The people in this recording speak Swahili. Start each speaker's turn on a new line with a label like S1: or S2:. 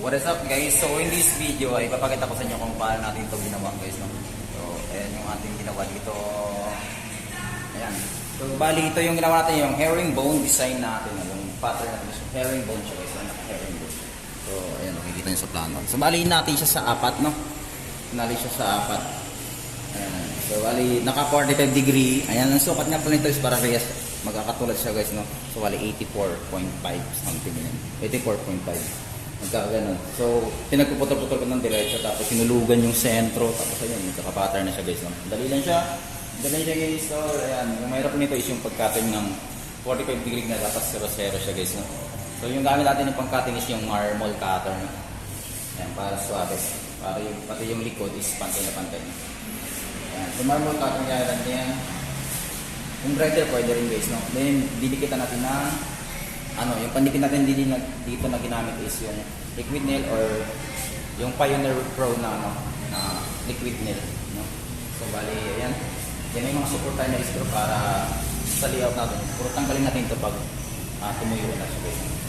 S1: What is up guys? So in this video ay ipapakita ko sa inyo kung paano natin ito ginawa guys, no? So ayan yung ating ginawa dito. Ayan. So bali ito yung ginawa natin, yung herringbone design natin, yung pattern natin. Herringbone siya guys, herringbone. So ayan, makikita nyo sa plano. So bali natin siya sa apat, no? Nali siya sa apat. Ayan. So bali naka 45 degree. Ayan, ang sukat nga pala nito is para reyes. Magkakatulad siya guys, no? So bali 84.5 something yan. 84.5. Magkaganon. So, pinagpuputol-putol ko ng diretso, tapos sinulugan yung sentro, tapos ayun, magkakapattern na siya guys. Dali lang siya. Dali siya guys. So, ayan. Yung mahirap nito is yung pag-cutting ng 45 degree na tapos 0-0 siya guys. No? So, yung gamit natin ng pang-cutting is yung marble cutter. No? Ayan, para suaves. Para yung, pati yung likod is pantay na pantay. Ayan. So, marble cutter kaya lang yan. Yung grinder pwede rin guys. No? Then, didikitan natin na yung pandikit natin dito na ginamit is yung liquid nail or yung Pioneer Pro na liquid nail, no? So bali ayan, yan yung mga supporter na screw para sa layout natin. Puro tanggalin natin ito pag tumuyo na siya guys.